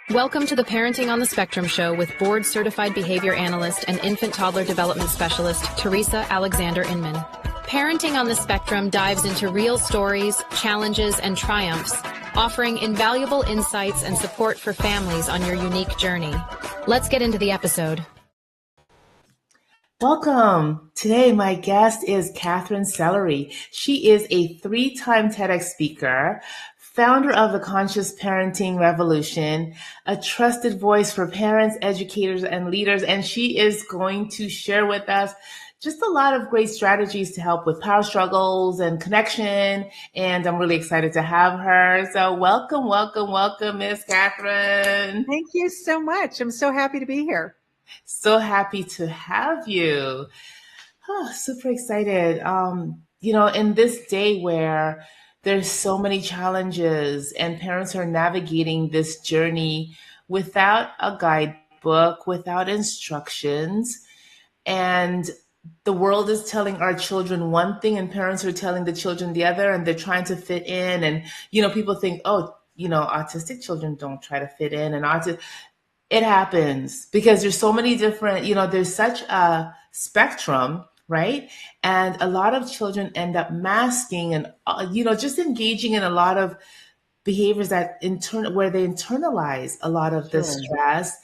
Welcome to the Parenting on the Spectrum show with board-certified behavior analyst and infant-toddler development specialist, Theresa Alexander Inman. Parenting on the Spectrum dives into real stories, challenges, and triumphs, offering invaluable insights and support for families on your unique journey. Let's get into the episode. Welcome. Today, my guest is Katherine Sellery. She is a 3-time TEDx speaker, founder of the Conscious Parenting Revolution, a trusted voice for parents, educators, and leaders. And she is going to share with us just a lot of great strategies to help with power struggles and connection. And I'm really excited to have her. So welcome, Miss Katherine. Thank you so much. I'm so happy to be here. So happy to have you. Oh, super excited. In this day where there's so many challenges and parents are navigating this journey without a guidebook, without instructions, and the world is telling our children one thing and parents are telling the children the other, and they're trying to fit in. And, people think, autistic children don't try to fit in, and it happens because there's so many different, there's such a spectrum, right? And a lot of children end up masking and, just engaging in a lot of behaviors where they internalize a lot of the stress.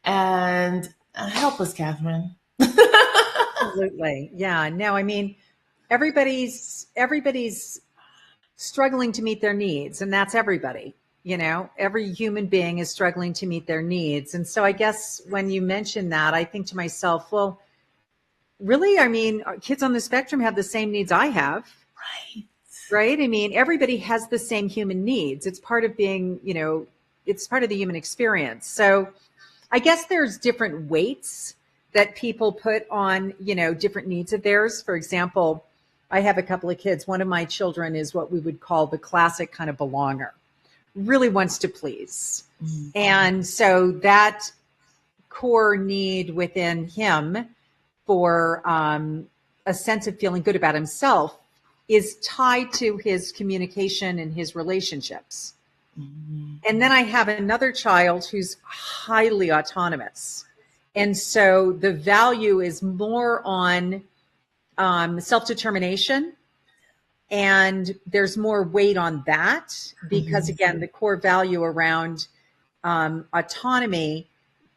And help us, Katherine. Absolutely. Yeah. No, I mean, everybody's struggling to meet their needs, and that's everybody. Every human being is struggling to meet their needs. And so I guess when you mention that, I think to myself, well, really, I mean, kids on the spectrum have the same needs I have. Right. I mean, everybody has the same human needs. It's part of being, it's part of the human experience. So I guess there's different weights that people put on, different needs of theirs. For example, I have a couple of kids. One of my children is what we would call the classic kind of belonger. Really wants to please. Mm-hmm. And so that core need within him for a sense of feeling good about himself is tied to his communication and his relationships. Mm-hmm. And then I have another child who's highly autonomous. And so the value is more on self-determination. And there's more weight on that because, again, the core value around autonomy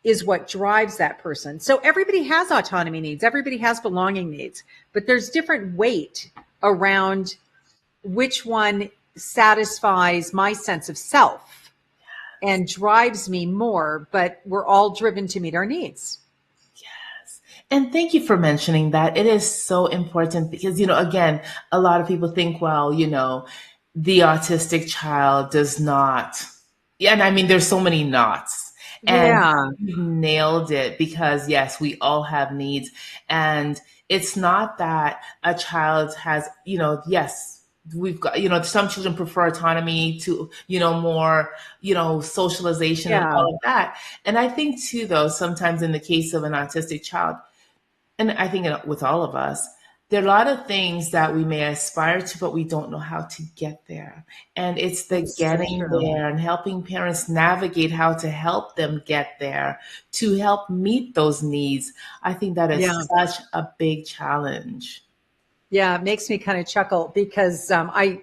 is what drives that person. So everybody has autonomy needs. Everybody has belonging needs. But there's different weight around which one satisfies my sense of self and drives me more. But we're all driven to meet our needs. And thank you for mentioning that. It is so important because, again, a lot of people think, well, the autistic child does not. Yeah, and I mean, there's so many nots. And you nailed it because, yes, we all have needs. And it's not that a child has, yes, we've got, some children prefer autonomy to, more, socialization and all of that. And I think, too, though, sometimes in the case of an autistic child, and I think with all of us, there are a lot of things that we may aspire to, but we don't know how to get there. And it's the getting there and helping parents navigate how to help them get there to help meet those needs. I think that is such a big challenge. Yeah, it makes me kind of chuckle because I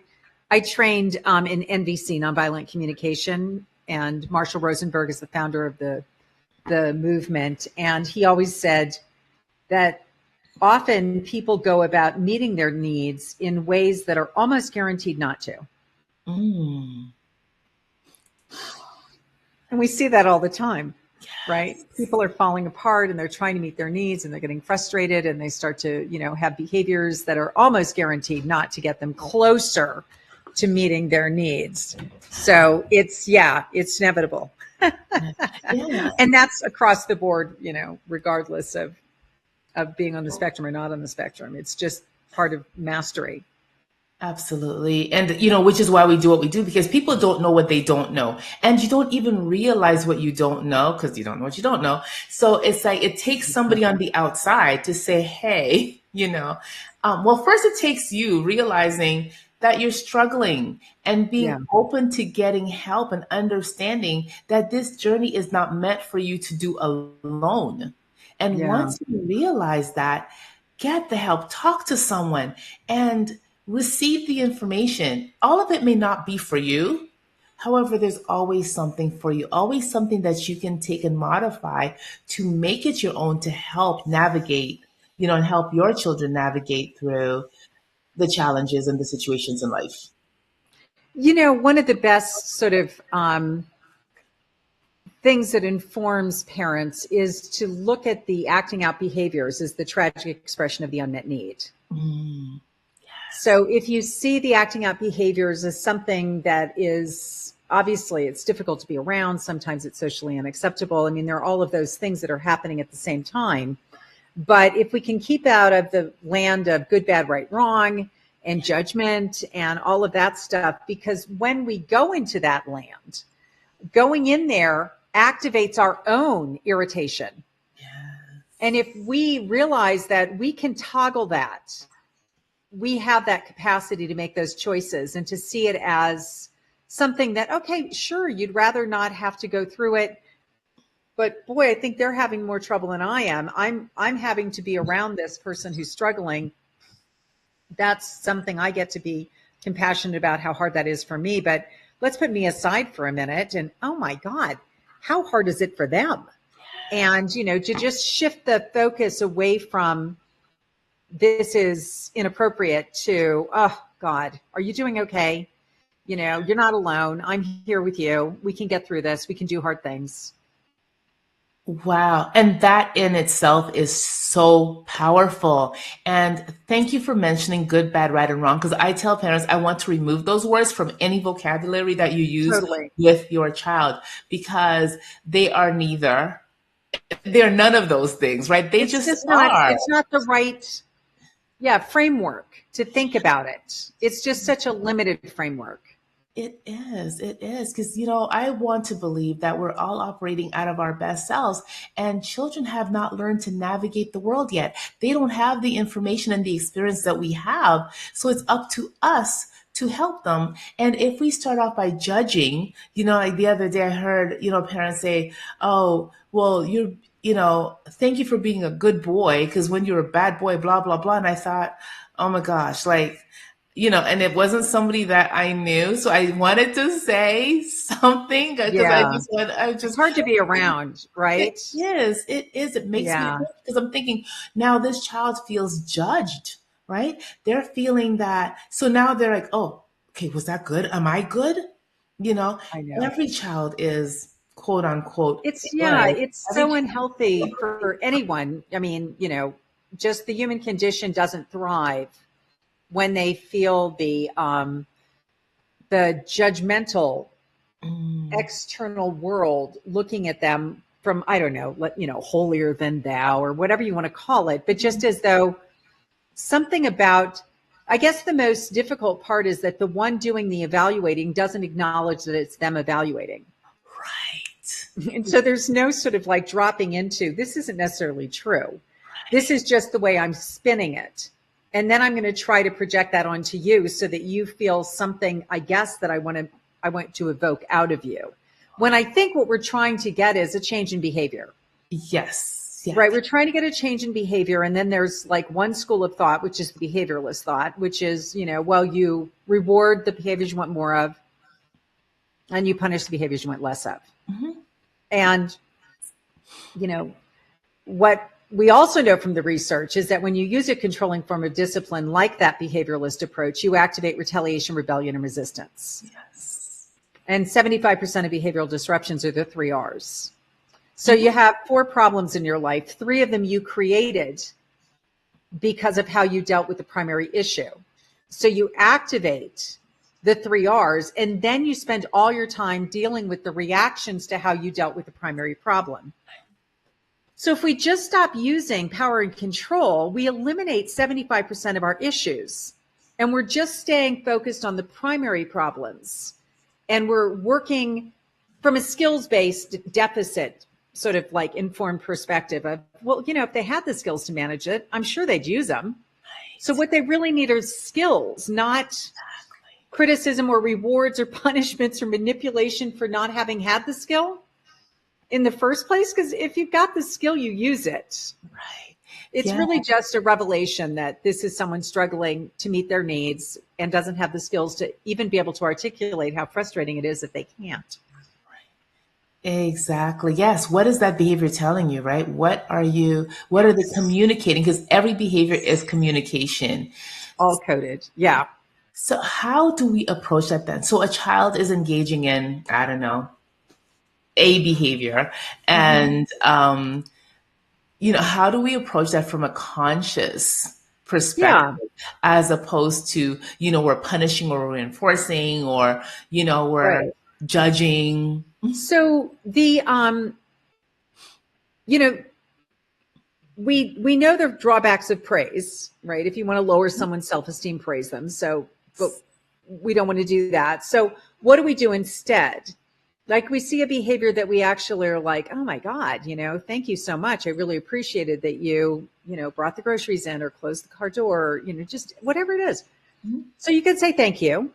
trained in NVC, nonviolent communication, and Marshall Rosenberg is the founder of the movement. And he always said that often people go about meeting their needs in ways that are almost guaranteed not to. Mm. And we see that all the time, right? People are falling apart and they're trying to meet their needs and they're getting frustrated and they start to, have behaviors that are almost guaranteed not to get them closer to meeting their needs. So it's inevitable. And that's across the board, regardless of being on the spectrum or not on the spectrum. It's just part of mastery. Absolutely. And, which is why we do what we do, because people don't know what they don't know. And you don't even realize what you don't know because you don't know what you don't know. So it's like it takes somebody on the outside to say, hey, well, first it takes you realizing that you're struggling and being Yeah. open to getting help and understanding that this journey is not meant for you to do alone. And Yeah. once you realize that, get the help, talk to someone, and receive the information. All of it may not be for you. However, there's always something for you, always something that you can take and modify to make it your own to help navigate, and help your children navigate through the challenges and the situations in life. One of the best sort of things that informs parents is to look at the acting out behaviors as the tragic expression of the unmet need. Mm, So if you see the acting out behaviors as something that is obviously it's difficult to be around, sometimes it's socially unacceptable. I mean, there are all of those things that are happening at the same time. But if we can keep out of the land of good, bad, right, wrong, and judgment and all of that stuff, because when we go into that land, going in there activates our own irritation. And if we realize that we can toggle that, we have that capacity to make those choices and to see it as something that, okay, sure, you'd rather not have to go through it. But boy, I think they're having more trouble than I am. I'm having to be around this person who's struggling. That's something I get to be compassionate about how hard that is for me. But let's put me aside for a minute. And oh my God, how hard is it for them? And, to just shift the focus away from this is inappropriate to, oh God, are you doing okay? You're not alone. I'm here with you. We can get through this. We can do hard things. wow. And that in itself is so powerful. And thank you for mentioning good, bad, right, and wrong. Because I tell parents I want to remove those words from any vocabulary that you use Totally. with your child, because they are neither. They're none of those things, right? They It's just just not, are. it's not the right, framework to think about it. It's just such a limited framework. It is. It is. Because, I want to believe that we're all operating out of our best selves, and children have not learned to navigate the world yet. They don't have the information and the experience that we have. So it's up to us to help them. And if we start off by judging, like the other day I heard, parents say, oh, well, thank you for being a good boy, because when you're a bad boy, blah, blah, blah. And I thought, oh my gosh, like, and it wasn't somebody that I knew. So I wanted to say something because Yeah. It's It's hard to be around, right? It is. It is. It makes me Yeah. hurt because I'm thinking now this child feels judged, right? They're feeling that. So now they're like, oh, okay, was that good? Am I good? I know. Every child is quote unquote It's good. Every so unhealthy for anyone. I mean, just the human condition doesn't thrive when they feel the judgmental external world looking at them from, I don't know, holier than thou or whatever you want to call it, but just as though something about, I guess the most difficult part is that the one doing the evaluating doesn't acknowledge that it's them evaluating. Right. And so there's no sort of like dropping into, this isn't necessarily true. This is just the way I'm spinning it. And then I'm going to try to project that onto you so that you feel something, I guess, that I want to evoke out of you. When I think what we're trying to get is a change in behavior. Yes. Yes. Right. We're trying to get a change in behavior. And then there's like one school of thought, which is the behavioralist thought, which is, well, you reward the behaviors you want more of and you punish the behaviors you want less of. Mm-hmm. And, what we also know from the research is that when you use a controlling form of discipline like that behavioralist approach, you activate retaliation, rebellion, and resistance. Yes. And 75% of behavioral disruptions are the 3 R's. So you have 4 problems in your life. 3 of them you created because of how you dealt with the primary issue. So you activate the 3 R's, and then you spend all your time dealing with the reactions to how you dealt with the primary problem. So if we just stop using power and control, we eliminate 75% of our issues, and we're just staying focused on the primary problems. And we're working from a skills-based deficit, sort of like informed perspective of, well, if they had the skills to manage it, I'm sure they'd use them. So what they really need are skills, not criticism or rewards or punishments or manipulation for not having had the skill in the first place. Because if you've got the skill, you use it. Right. It's really just a revelation that this is someone struggling to meet their needs and doesn't have the skills to even be able to articulate how frustrating it is that they can't. Exactly. Yes. What is that behavior telling you, right? What are they communicating? Because every behavior is communication. All coded. Yeah. So how do we approach that then? So a child is engaging in, I don't know, a behavior. And, how do we approach that from a conscious perspective as opposed to, we're punishing or we're reinforcing or, we're judging? So we know the drawbacks of praise, right? If you want to lower someone's self-esteem, praise them. But we don't want to do that. So what do we do instead? Like we see a behavior that we actually are like, oh my God, thank you so much. I really appreciated that you, brought the groceries in or closed the car door, just whatever it is. So you can say thank you.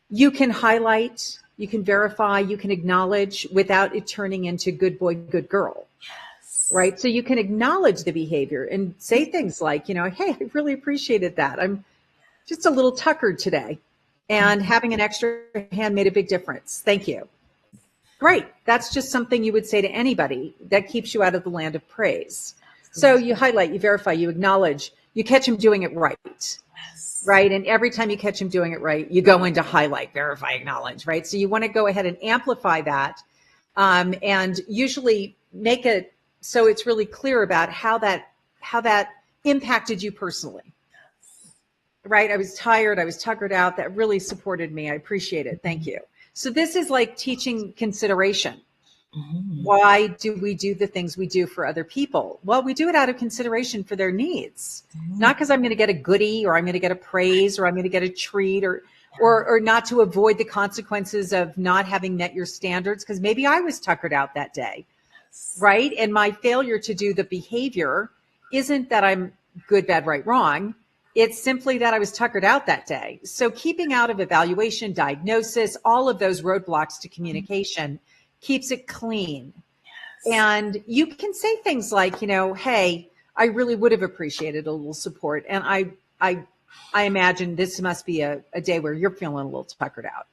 You can highlight, you can verify, you can acknowledge without it turning into good boy, good girl. Yes. Right. So you can acknowledge the behavior and say things like, hey, I really appreciated that. I'm just a little tuckered today and having an extra hand made a big difference. Thank you. Great. That's just something you would say to anybody that keeps you out of the land of praise. So you highlight, you verify, you acknowledge, you catch them doing it right. Yes. Right. And every time you catch them doing it right, you go into highlight, verify, acknowledge. Right. So you want to go ahead and amplify that and usually make it so it's really clear about how that impacted you personally. Right. I was tired. I was tuckered out. That really supported me. I appreciate it. Thank you. So this is like teaching consideration. Mm-hmm. Why do we do the things we do for other people? Well, we do it out of consideration for their needs, not because I'm going to get a goodie or I'm going to get a praise or I'm going to get a treat or not to avoid the consequences of not having met your standards. Because maybe I was tuckered out that day, right? And my failure to do the behavior isn't that I'm good, bad, right, wrong. It's simply that I was tuckered out that day. So keeping out of evaluation, diagnosis, all of those roadblocks to communication keeps it clean. Yes. And you can say things like, hey, I really would have appreciated a little support. And I imagine this must be a day where you're feeling a little tuckered out.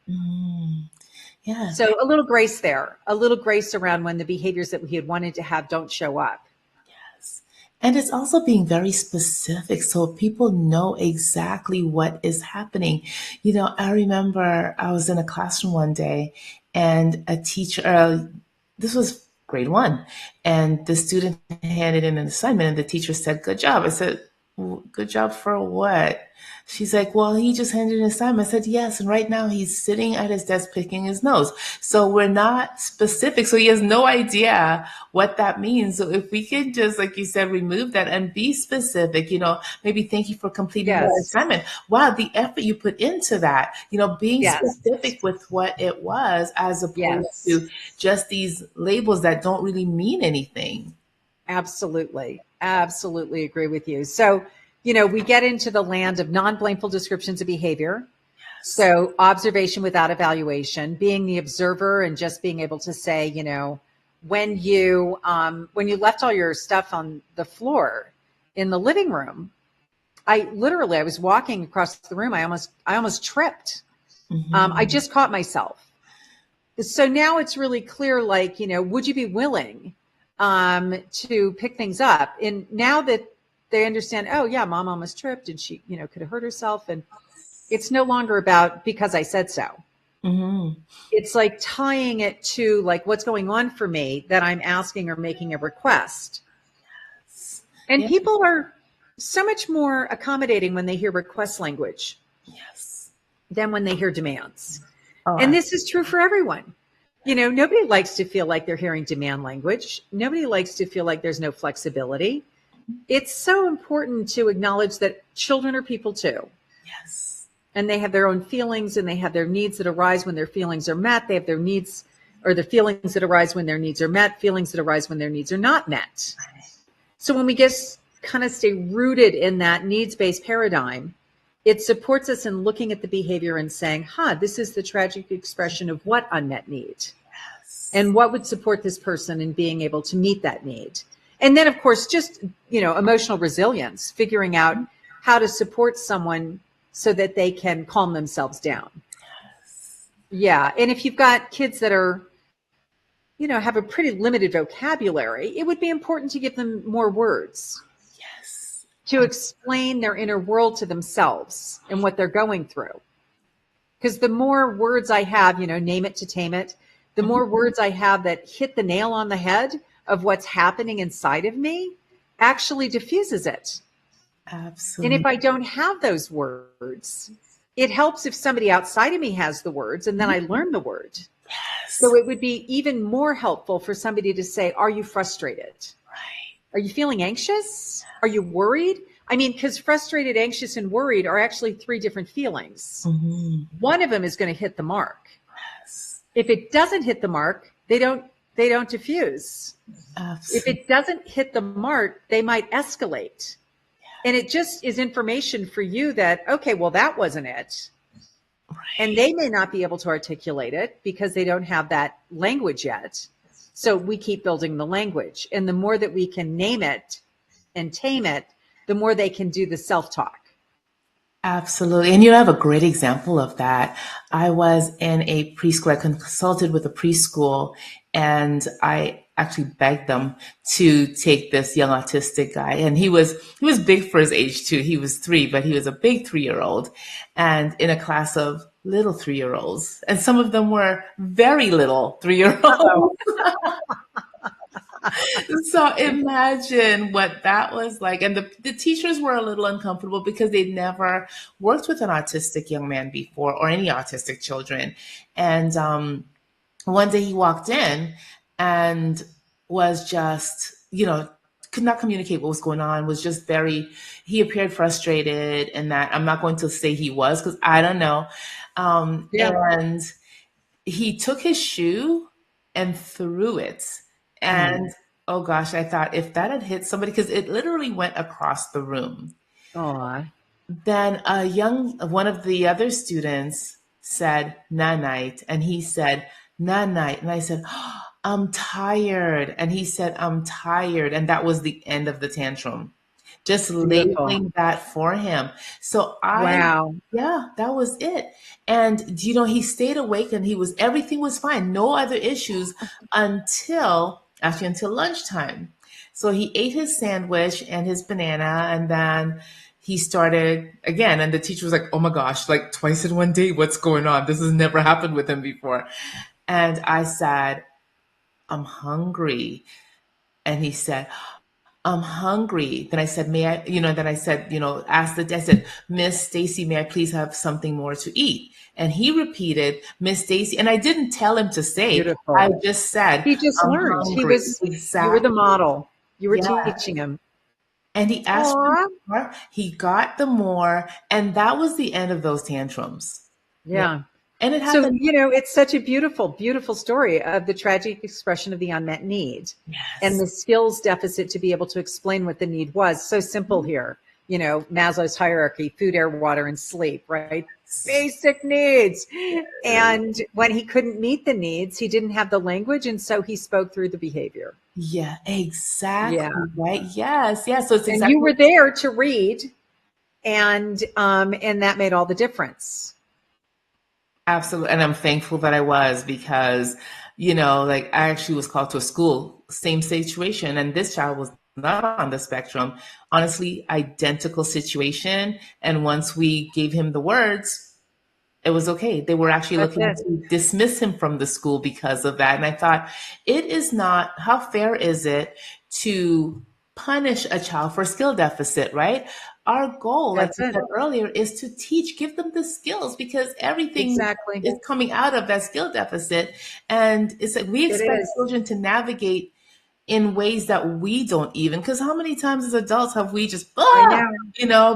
Yeah. So a little grace there, a little grace around when the behaviors that we had wanted to have don't show up. And it's also being very specific so people know exactly what is happening. I remember I was in a classroom one day and a teacher, this was grade 1, and the student handed in an assignment and the teacher said, "Good job." I said, "Good job for what?" She's like, "Well, he just handed an assignment." I said, "Yes. And right now he's sitting at his desk picking his nose." So we're not specific. So he has no idea what that means. So if we can just, like you said, remove that and be specific, maybe thank you for completing that assignment. Wow, the effort you put into that, being specific with what it was as opposed to just these labels that don't really mean anything. Absolutely. Absolutely agree with you. So, we get into the land of non-blameful descriptions of behavior. Yes. So observation without evaluation, being the observer and just being able to say, when you left all your stuff on the floor in the living room, I was walking across the room. I almost tripped. Mm-hmm. I just caught myself. So now it's really clear, like, would you be willing to pick things up? And now that they understand, oh yeah, mom almost tripped and she, could have hurt herself. And it's no longer about because I said so. Mm-hmm. It's like tying it to like what's going on for me that I'm asking or making a request. Yes. And people are so much more accommodating when they hear request language than when they hear demands. Oh, and this is true for everyone. Nobody likes to feel like they're hearing demand language. Nobody likes to feel like there's no flexibility. It's so important to acknowledge that children are people too. Yes. And they have their own feelings and they have their needs that arise when their feelings are met. They have their needs or the feelings that arise when their needs are met, feelings that arise when their needs are not met. So when we just kind of stay rooted in that needs-based paradigm, it supports us in looking at the behavior and saying, this is the tragic expression of what unmet need? And what would support this person in being able to meet that need? And then, of course, just, emotional resilience, figuring out how to support someone so that they can calm themselves down. Yeah. And if you've got kids that are, have a pretty limited vocabulary, it would be important to give them more words. Yes. To explain their inner world to themselves and what they're going through. Because the more words I have, name it to tame it, the more words I have that hit the nail on the head of what's happening inside of me actually diffuses it. Absolutely. And if I don't have those words, it helps if somebody outside of me has the words and then I learn the word. Yes. So it would be even more helpful for somebody to say, are you frustrated? Right. Are you feeling anxious? Are you worried? I mean, because frustrated, anxious, and worried are actually 3 different feelings. Mm-hmm. One of them is going to hit the mark. Yes. If it doesn't hit the mark, they don't diffuse. Absolutely. If it doesn't hit the mark, they might escalate. And it just is information for you that, okay, well, that wasn't it. Right. And they may not be able to articulate it because they don't have that language yet. So we keep building the language. And the more that we can name it and tame it, the more they can do the self-talk. Absolutely. And you have a great example of that. I was in a preschool. I consulted with a preschool and I actually begged them to take this young autistic guy. And he was big for his age too. He was 3, but he was a big 3-year-old and in a class of little 3-year-olds. And some of them were very little 3-year-olds. So imagine what that was like. And the teachers were a little uncomfortable because they'd never worked with an autistic young man before or any autistic children. And one day he walked in and was just, could not communicate what was going on, was just he appeared frustrated, and that I'm not going to say he was because I don't know. And he took his shoe and threw it. And oh gosh, I thought if that had hit somebody, because it literally went across the room. Aww. Then one of the other students said, "Nanite," and he said, "Nanite," and I said, "Oh, I'm tired," and he said, "I'm tired," and that was the end of the tantrum. Just labeling that for him. So wow. Yeah, that was it. And he stayed awake and everything was fine. No other issues until lunchtime. So he ate his sandwich and his banana, and then he started again. And the teacher was like, "Oh my gosh, like twice in one day, what's going on? This has never happened with him before." And I said, "I'm hungry." And he said, "I'm hungry." Then I said, "May I," then I said, I said, "Miss Stacy, may I please have something more to eat?" And he repeated, "Miss Stacy," and I didn't tell him to say, Beautiful. I just said, he just "I'm learned. hungry." Exactly. You were the model. You were teaching him. And he asked for more. He got the more, and that was the end of those tantrums. Yeah. And it happened. So, it's such a beautiful, beautiful story of the tragic expression of the unmet need. Yes. And the skills deficit to be able to explain what the need was. So simple here. Maslow's hierarchy, food, air, water, and sleep, right? Basic needs. And when he couldn't meet the needs, he didn't have the language. And so he spoke through the behavior. Yeah, exactly. Yeah. Right. Yes. Yes. So it's exactly. And you were there to read. And that made all the difference. Absolutely. And I'm thankful that I was, because, I actually was called to a school, same situation. And this child was not on the spectrum, honestly, identical situation. And once we gave him the words, it was okay. They were actually looking to dismiss him from the school because of that. And I thought, how fair is it to punish a child for skill deficit, right? Our goal, like I said earlier, is to give them the skills, because everything is coming out of that skill deficit. And it's like we expect children to navigate in ways that we don't even, because how many times as adults have we just,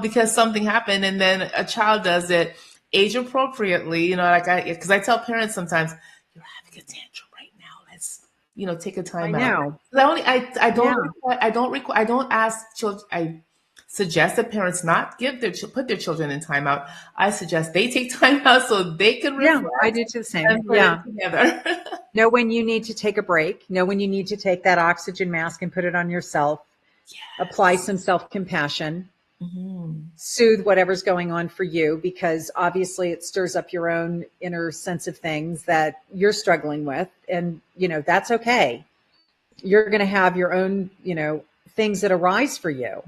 because something happened, and then a child does it age appropriately, because I tell parents sometimes, "You're having a tantrum right now. Let's, take a time out." I don't ask children. I suggest that parents not put their children in timeout. I suggest they take time out so they can Yeah, reflect I do too the same. and put it Yeah. together. Know when you need to take a break. Know when you need to take that oxygen mask and put it on yourself. Apply some self-compassion. Soothe whatever's going on for you, because obviously it stirs up your own inner sense of things that you're struggling with. And, that's okay. You're going to have your own, things that arise for you.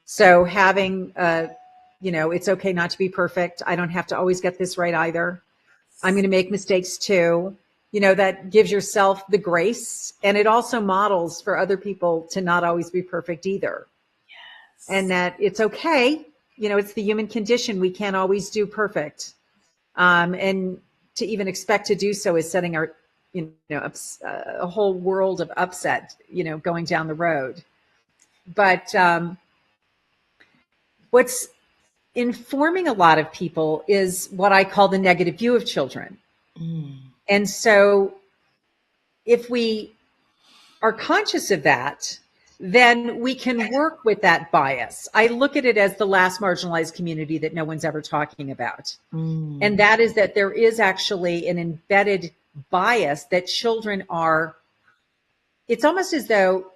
So having, it's okay not to be perfect. I don't have to always get this right either. I'm going to make mistakes too. That gives yourself the grace, and it also models for other people to not always be perfect either. Yes. And that it's okay. It's the human condition. We can't always do perfect. And to even expect to do so is setting our, a whole world of upset, going down the road. But what's informing a lot of people is what I call the negative view of children. And so if we are conscious of that, then we can work with that bias. I look at it as the last marginalized community that no one's ever talking about. And that is that there is actually an embedded bias that children it's almost as though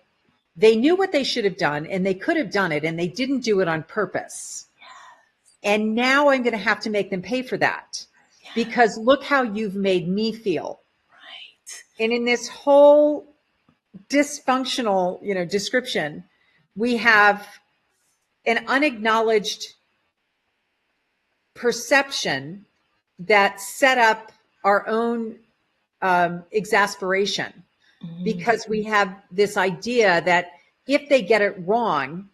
they knew what they should have done and they could have done it and they didn't do it on purpose. And now I'm going to have to make them pay for that because look how you've made me feel. Right. And in this whole dysfunctional, description, we have an unacknowledged perception that set up our own exasperation because we have this idea that if they get it wrong,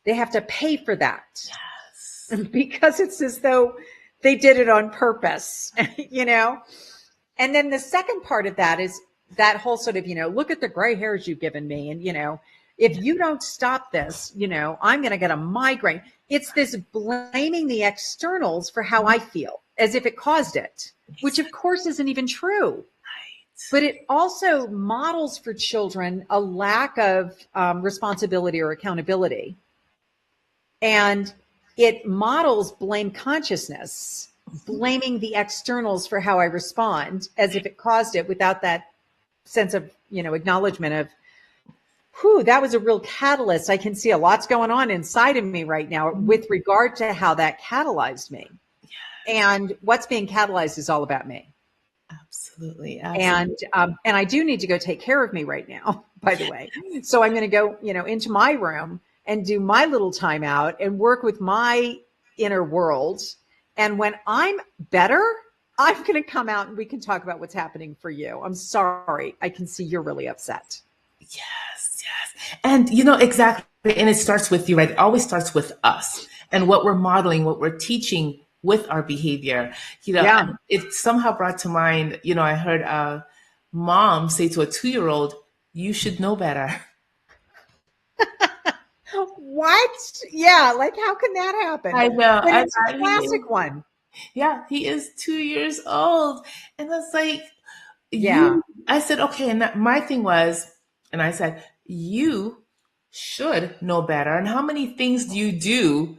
they have to pay for that. Yes. Because it's as though they did it on purpose, And then the second part of that is that whole sort of, look at the gray hairs you've given me. And, if you don't stop this, I'm going to get a migraine. It's this blaming the externals for how I feel as if it caused it, which of course isn't even true. Right. But it also models for children a lack of responsibility or accountability. And it models blame consciousness, blaming the externals for how I respond as if it caused it without that sense of, acknowledgement of, that was a real catalyst. I can see a lot's going on inside of me right now with regard to how that catalyzed me. And what's being catalyzed is all about me. Absolutely. And I do need to go take care of me right now, by the way. So I'm going to go, into my room and do my little timeout and work with my inner world. And when I'm better, I'm going to come out and we can talk about what's happening for you. I'm sorry. I can see you're really upset. Yes. And exactly. And it starts with you, right? It always starts with us and what we're modeling, what we're teaching with our behavior. It somehow brought to mind, I heard a mom say to a 2-year-old, you should know better. What? Yeah. Like, how can that happen? I know. But it's a classic one. Yeah. He is 2 years old. And it's like, I said, okay. And my thing was, and I said, you should know better. And how many things do you do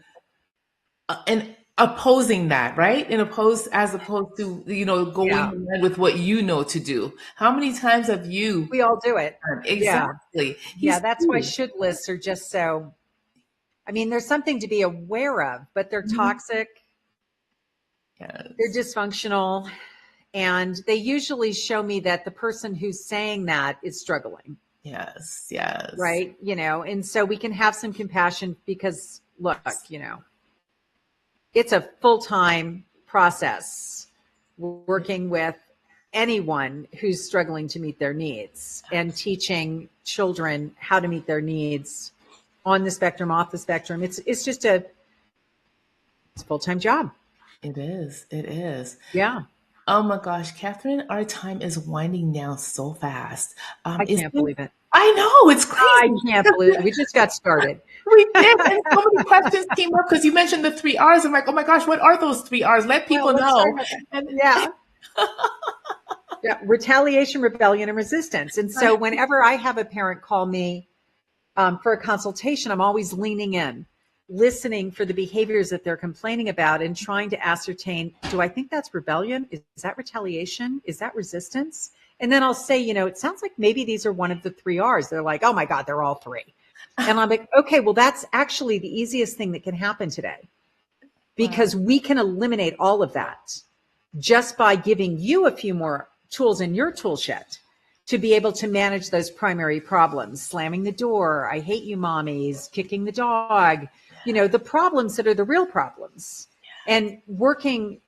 and opposing that, right? As opposed to, going in line with what you know to do. How many times have you? We all do it. Exactly. That's why should lists are just so, there's something to be aware of, but they're toxic. Yes. They're dysfunctional. And they usually show me that the person who's saying that is struggling. Yes. Right. And so we can have some compassion because look, it's a full-time process working with anyone who's struggling to meet their needs and teaching children how to meet their needs on the spectrum, off the spectrum. It's just it's a full-time job. It is. Yeah. Oh my gosh, Katherine, our time is winding down so fast. I can't believe it. I know, it's crazy. I can't believe it. We just got started. We did. And so many questions came up because you mentioned the 3 R's. I'm like, oh my gosh, what are those 3 R's? Let people know. Yeah. Retaliation, rebellion, and resistance. And so whenever I have a parent call me for a consultation, I'm always leaning in listening for the behaviors that they're complaining about and trying to ascertain, do I think that's rebellion? Is that retaliation? Is that resistance? And then I'll say, it sounds like maybe these are one of the 3 R's. They're like, oh my God, they're all 3. And I'm like, okay, well, that's actually the easiest thing that can happen today, because we can eliminate all of that just by giving you a few more tools in your tool shed to be able to manage those primary problems. Slamming the door, I hate you mommies, kicking the dog, the problems that are the real problems, and working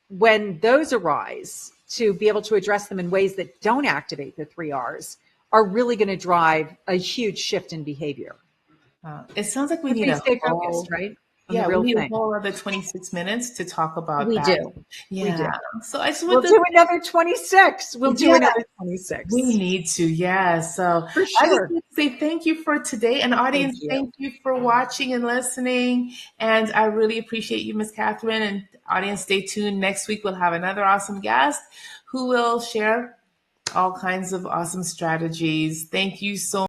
when those arise to be able to address them in ways that don't activate the 3 R's are really going to drive a huge shift in behavior. It sounds like we If need we a stay whole, focused, right? On yeah, the we real need a thing. whole other 26 minutes to talk about We that. do. Yeah. We do. So I just We'll want to, do another 26. We'll do yeah, another 26. we need to, yeah. So For I just sure. want to say thank you for today. And audience, you. thank you for watching and listening. And I really appreciate you, Miss Catherine. And audience, stay tuned. Next week, we'll have another awesome guest who will share all kinds of awesome strategies. Thank you so